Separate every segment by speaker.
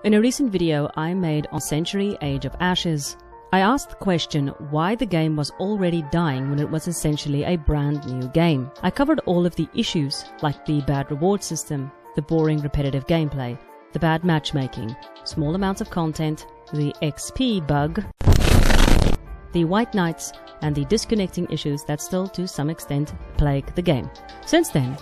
Speaker 1: In a recent video I made on Century Age of Ashes, I asked the question why the game was already dying when it was essentially a brand new game. I covered all of the issues, like the bad reward system, the boring repetitive gameplay, the bad matchmaking, small amounts of content, the XP bug, the White Knights, and the disconnecting issues that still to some extent plague the game. Since then,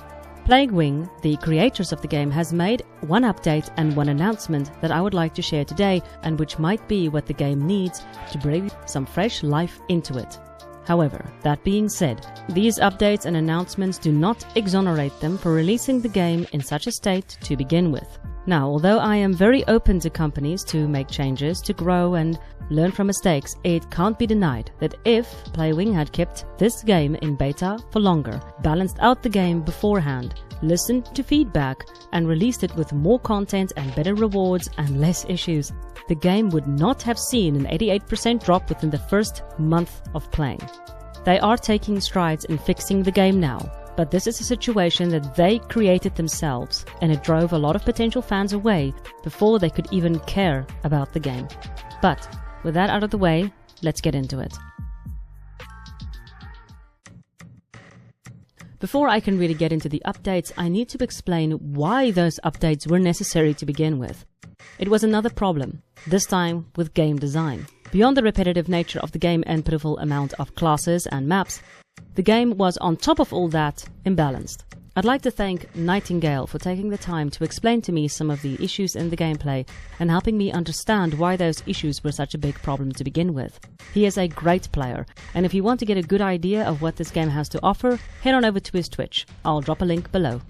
Speaker 1: Plague Wing, the creators of the game, has made one update and one announcement that I would like to share today, and which might be what the game needs to breathe some fresh life into it. However, that being said, these updates and announcements do not exonerate them for releasing the game in such a state to begin with. Now, although I am very open to companies to make changes, to grow and learn from mistakes, it can't be denied that if Playwing had kept this game in beta for longer, balanced out the game beforehand, listened to feedback, and released it with more content and better rewards and less issues, the game would not have seen an 88% drop within the first month of playing. They are taking strides in fixing the game now, but this is a situation that they created themselves, and it drove a lot of potential fans away before they could even care about the game. But with that out of the way, let's get into it. Before I can really get into the updates, I need to explain why those updates were necessary to begin with. It was another problem, this time with game design. Beyond the repetitive nature of the game and pitiful amount of classes and maps, the game was on top of all that imbalanced. I'd like to thank Nightingale for taking the time to explain to me some of the issues in the gameplay and helping me understand why those issues were such a big problem to begin with. He is a great player, and if you want to get a good idea of what this game has to offer, head on over to his Twitch. I'll drop a link below.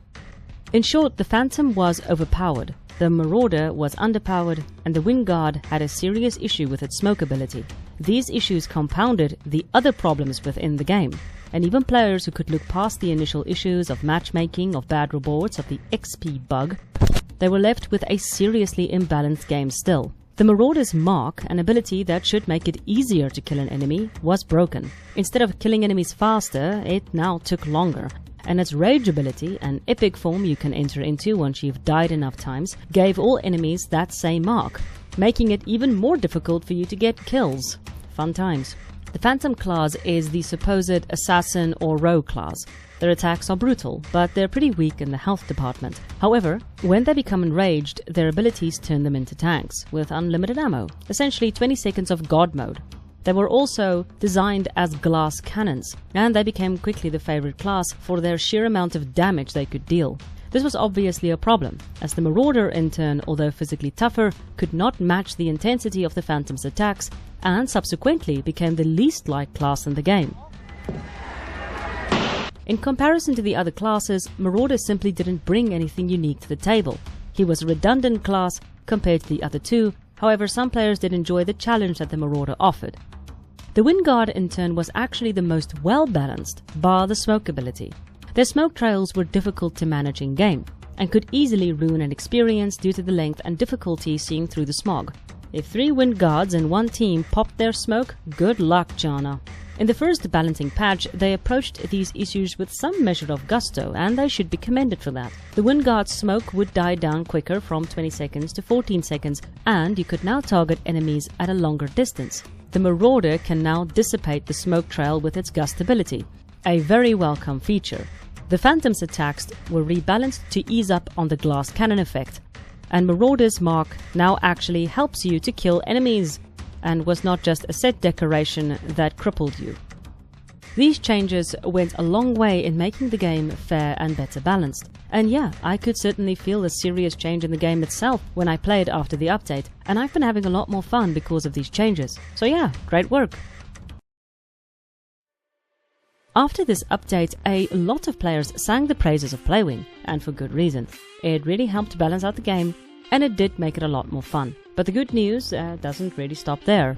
Speaker 1: In short, the Phantom was overpowered, the Marauder was underpowered, and the Wingguard had a serious issue with its smoke ability. These issues compounded the other problems within the game, and even players who could look past the initial issues of matchmaking, of bad rewards, of the XP bug, they were left with a seriously imbalanced game still. The Marauder's mark, an ability that should make it easier to kill an enemy, was broken. Instead of killing enemies faster, it now took longer. And its rage ability, an epic form you can enter into once you've died enough times, gave all enemies that same mark, making it even more difficult for you to get kills. Fun times. The Phantom class is the supposed assassin or rogue class. Their attacks are brutal, but they're pretty weak in the health department. However, when they become enraged, their abilities turn them into tanks, with unlimited ammo, essentially 20 seconds of God mode. They were also designed as glass cannons, and they became quickly the favorite class for their sheer amount of damage they could deal. This was obviously a problem, as the Marauder in turn, although physically tougher, could not match the intensity of the Phantom's attacks, and subsequently became the least liked class in the game. In comparison to the other classes, Marauder simply didn't bring anything unique to the table. He was a redundant class compared to the other two. However, some players did enjoy the challenge that the Marauder offered. The Wingguard in turn was actually the most well-balanced, bar the smoke ability. Their smoke trails were difficult to manage in-game, and could easily ruin an experience due to the length and difficulty seeing through the smog. If 3 Wingguards in one team popped their smoke, good luck, Jana. In the first balancing patch, they approached these issues with some measure of gusto, and they should be commended for that. The Wingguard's smoke would die down quicker from 20 seconds to 14 seconds, and you could now target enemies at a longer distance. The Marauder can now dissipate the smoke trail with its gust ability, a very welcome feature. The Phantom's attacks were rebalanced to ease up on the glass cannon effect, and Marauder's mark now actually helps you to kill enemies, and was not just a set decoration that crippled you. These changes went a long way in making the game fair and better balanced. And yeah, I could certainly feel a serious change in the game itself when I played after the update, and I've been having a lot more fun because of these changes. So yeah, great work! After this update, a lot of players sang the praises of Playwing, and for good reason. It really helped balance out the game, and it did make it a lot more fun. But the good news doesn't really stop there.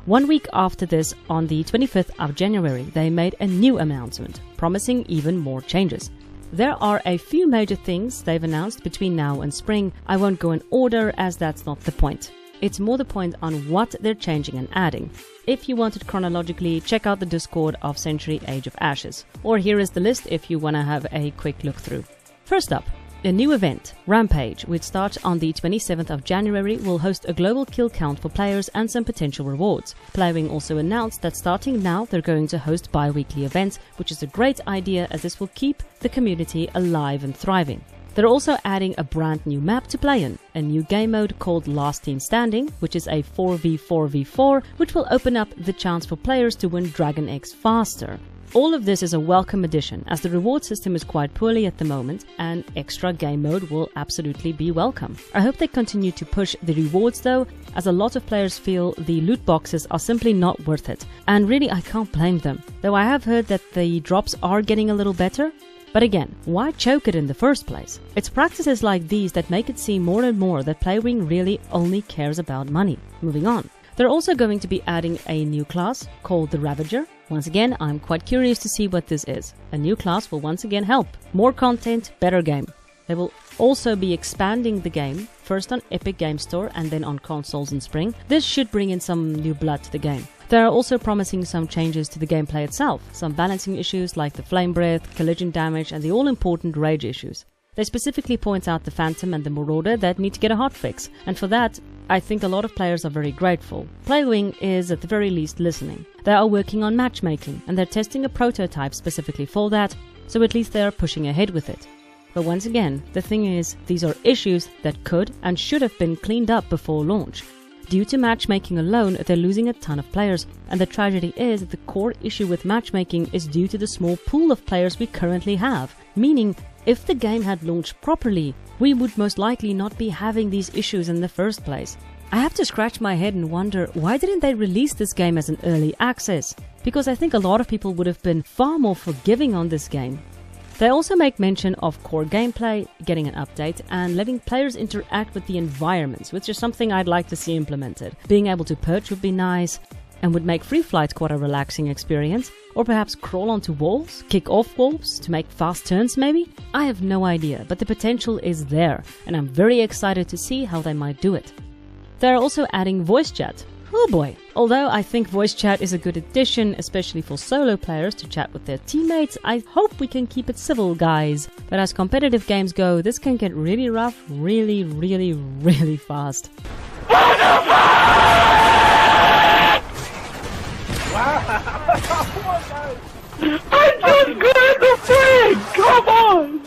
Speaker 1: 1 week after this, on the 25th of January, they made a new announcement, promising even more changes. There are a few major things they've announced between now and spring. I won't go in order, as that's not the point. It's more the point on what they're changing and adding. If you want it chronologically, check out the Discord of Century Age of Ashes. Or here is the list if you want to have a quick look through. First up, A new event, Rampage, which starts on the 27th of January, will host a global kill count for players and some potential rewards. Playwing also announced that starting now they're going to host bi-weekly events, which is a great idea as this will keep the community alive and thriving. They're also adding a brand new map to play in, a new game mode called Last Team Standing, which is a 4v4v4, which will open up the chance for players to win Dragon Eggs faster. All of this is a welcome addition, as the reward system is quite poorly at the moment, and extra game mode will absolutely be welcome. I hope they continue to push the rewards though, as a lot of players feel the loot boxes are simply not worth it. And really, I can't blame them, though I have heard that the drops are getting a little better. But again, why choke it in the first place? It's practices like these that make it seem more and more that Playwing really only cares about money. Moving on. They're also going to be adding a new class called the Ravager. Once again, I'm quite curious to see what this is. A new class will once again help. More content, better game. They will also be expanding the game, first on Epic Game Store and then on consoles in spring. This should bring in some new blood to the game. They are also promising some changes to the gameplay itself, some balancing issues like the flame breath, collision damage and the all-important rage issues. They specifically point out the Phantom and the Marauder that need to get a hotfix, and for that, I think a lot of players are very grateful. Playwing is at the very least listening. They are working on matchmaking, and they're testing a prototype specifically for that, so at least they are pushing ahead with it. But once again, the thing is, these are issues that could and should have been cleaned up before launch. Due to matchmaking alone, they're losing a ton of players, and the tragedy is that the core issue with matchmaking is due to the small pool of players we currently have, meaning if the game had launched properly, we would most likely not be having these issues in the first place. I have to scratch my head and wonder, why didn't they release this game as an early access? Because I think a lot of people would have been far more forgiving on this game. They also make mention of core gameplay, getting an update, and letting players interact with the environments, which is something I'd like to see implemented. Being able to perch would be nice, and would make free flight quite a relaxing experience. Or perhaps crawl onto walls, kick off walls to make fast turns maybe? I have no idea, but the potential is there, and I'm very excited to see how they might do it. They're also adding voice chat. Oh boy. Although I think voice chat is a good addition, especially for solo players to chat with their teammates, I hope we can keep it civil, guys. But as competitive games go, this can get really rough, really fast.
Speaker 2: I just got the thing! Come on!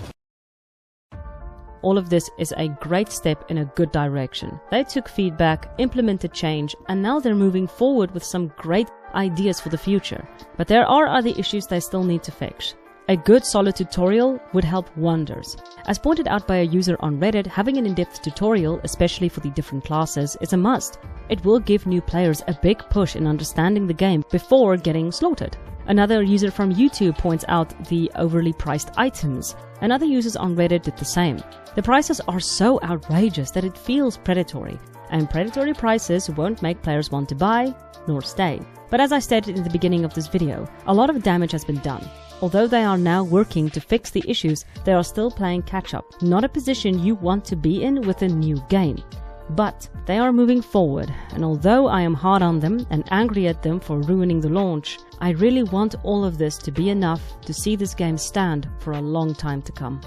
Speaker 1: All of this is a great step in a good direction. They took feedback, implemented change, and now they're moving forward with some great ideas for the future. But there are other issues they still need to fix. A good solid tutorial would help wonders. As pointed out by a user on Reddit, having an in-depth tutorial, especially for the different classes, is a must. It will give new players a big push in understanding the game before getting slaughtered. Another user from YouTube points out the overly priced items, and other users on Reddit did the same. The prices are so outrageous that it feels predatory, and predatory prices won't make players want to buy, nor stay. But as I stated in the beginning of this video, a lot of damage has been done. Although they are now working to fix the issues, they are still playing catch-up, not a position you want to be in with a new game. But they are moving forward, and although I am hard on them and angry at them for ruining the launch, I really want all of this to be enough to see this game stand for a long time to come.